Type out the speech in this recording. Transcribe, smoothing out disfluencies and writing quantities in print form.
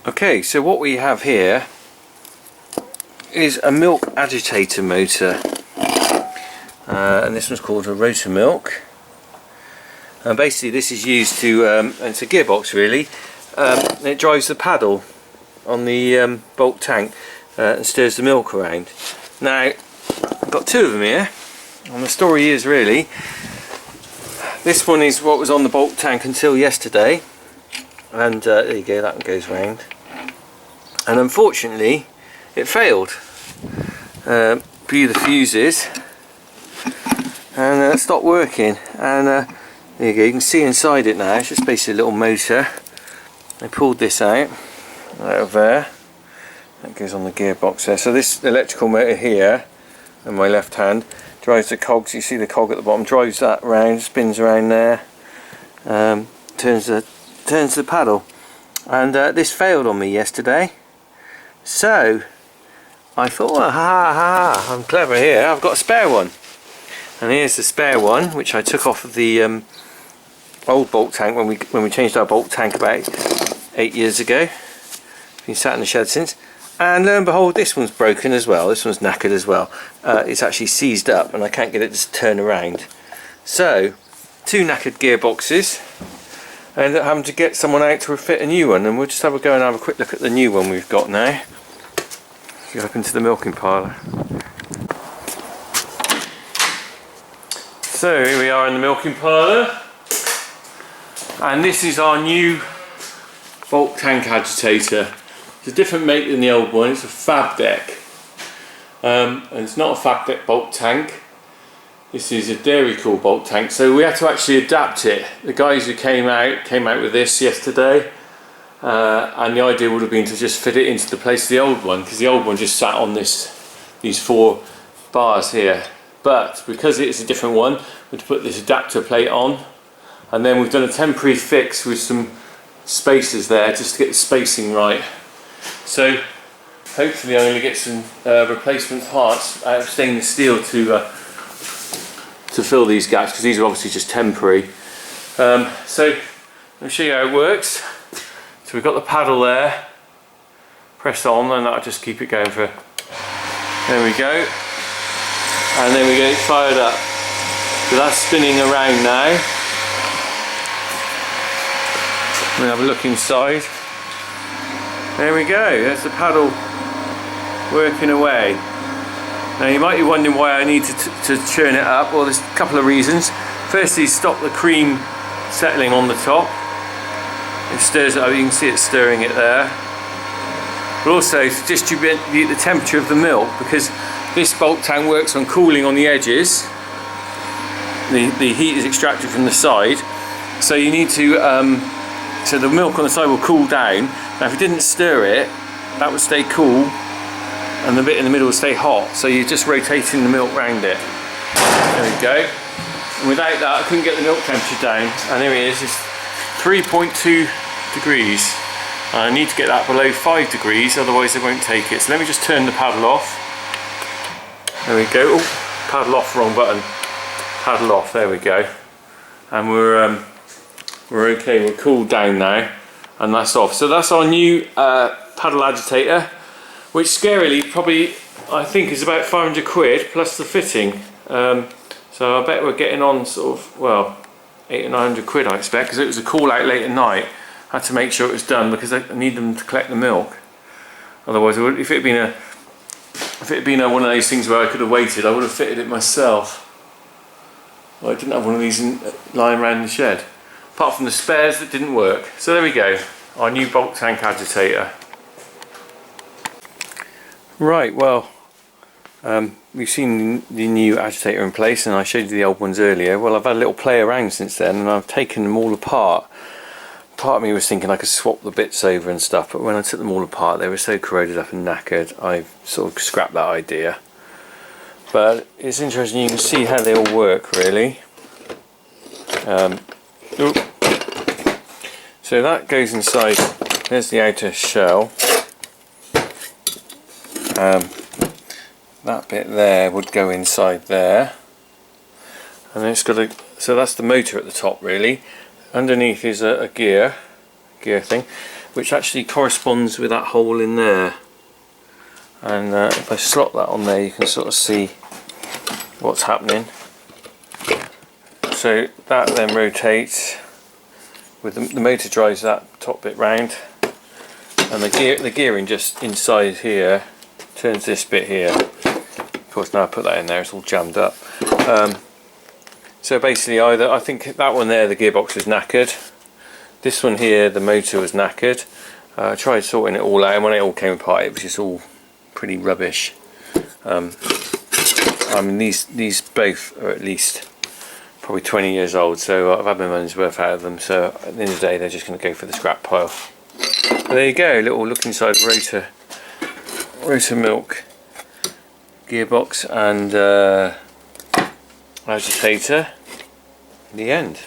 Okay, so what we have here is a milk agitator motor, and this one's called a rotor milk. And basically this is used to, it's a gearbox really, and it drives the paddle on the bulk tank and stirs the milk around. Now I've got two of them here, and the story is really, this one is what was on the bulk tank until yesterday, and there you go, that one goes round, and unfortunately it failed. Blew the fuses and stopped working, and there you go, you can see inside it now. It's just basically a little motor. I pulled this out of there, that goes on the gearbox there. So this electrical motor here in my left hand drives the cogs. You see the cog at the bottom, drives that round, spins around there, turns the paddle, and this failed on me yesterday. So I thought, I'm clever here, I've got a spare one. And here's the spare one, which I took off of the old bulk tank when we changed our bulk tank about 8 years ago. Been sat in the shed since, and lo and behold, this one's broken as well. This one's knackered as well. It's actually seized up, and I can't get it to turn around. So, two knackered gearboxes. I ended up having to get someone out to fit a new one, and we'll just have a go and have a quick look at the new one we've got now. Go up into the milking parlour. So here we are in the milking parlour, and this is our new bulk tank agitator. It's a different make than the old one. It's a fab deck, and it's not a fab deck bulk tank. This is a dairy cool bulk tank, so we had to actually adapt it. The guys who came out with this yesterday, and the idea would have been to just fit it into the place of the old one, because the old one just sat on these 4 bars here. But because it's a different one, we've put this adapter plate on, and then we've done a temporary fix with some spacers there just to get the spacing right. So hopefully I'm going to get some replacement parts out of stainless steel to fill these gaps, because these are obviously just temporary. So I'll show you how it works. So we've got the paddle there, press on, and that'll just keep it going for, there we go, and then we get it fired up. So that's spinning around now. We'll have a look inside. There we go, there's the paddle working away. Now you might be wondering why I need to churn it up. Well, there's a couple of reasons. Firstly, stop the cream settling on the top. It stirs it up, you can see it stirring it there. But also to distribute the temperature of the milk, because this bulk tank works on cooling on the edges. The heat is extracted from the side, so you need to, so the milk on the side will cool down. Now if you didn't stir it, that would stay cool, and the bit in the middle will stay hot, so you're just rotating the milk round it. There we go. And without that I couldn't get the milk temperature down, and there it is, it's 3.2 degrees. I need to get that below 5 degrees, otherwise it won't take it. So let me just turn the paddle off. There we go. Oh, paddle off, wrong button. Paddle off, there we go. And we're okay, we're cooled down now, and that's off. So that's our new paddle agitator, which scarily probably I think is about 500 quid plus the fitting. So I bet we're getting on sort of, well, 800 or 900 quid I expect, because it was a call out late at night. I had to make sure it was done because I need them to collect the milk. Otherwise, if it had been one of those things where I could have waited, I would have fitted it myself. Well, I didn't have one of these lying around the shed, apart from the spares that didn't work. So there we go, our new bulk tank agitator. Right, well, we've seen the new agitator in place, and I showed you the old ones earlier. Well, I've had a little play around since then, and I've taken them all apart. Part of me was thinking I could swap the bits over and stuff, but when I took them all apart they were so corroded up and knackered, I sort of scrapped that idea. But it's interesting, you can see how they all work really. So that goes inside, there's the outer shell. That bit there would go inside there, and then it's got a, so that's the motor at the top really. Underneath is a gear thing, which actually corresponds with that hole in there. And if I slot that on there, you can sort of see what's happening. So that then rotates with the motor drives that top bit round, and the gearing just inside here turns this bit here. Of course, now I put that in there, it's all jammed up. So basically, I think that one there, the gearbox was knackered. This one here, the motor was knackered. I tried sorting it all out, and when it all came apart, it was just all pretty rubbish. I mean, these both are at least probably 20 years old, so I've had my money's worth out of them. So at the end of the day, they're just going to go for the scrap pile. But there you go, little look inside rotor milk gearbox and agitator. The end.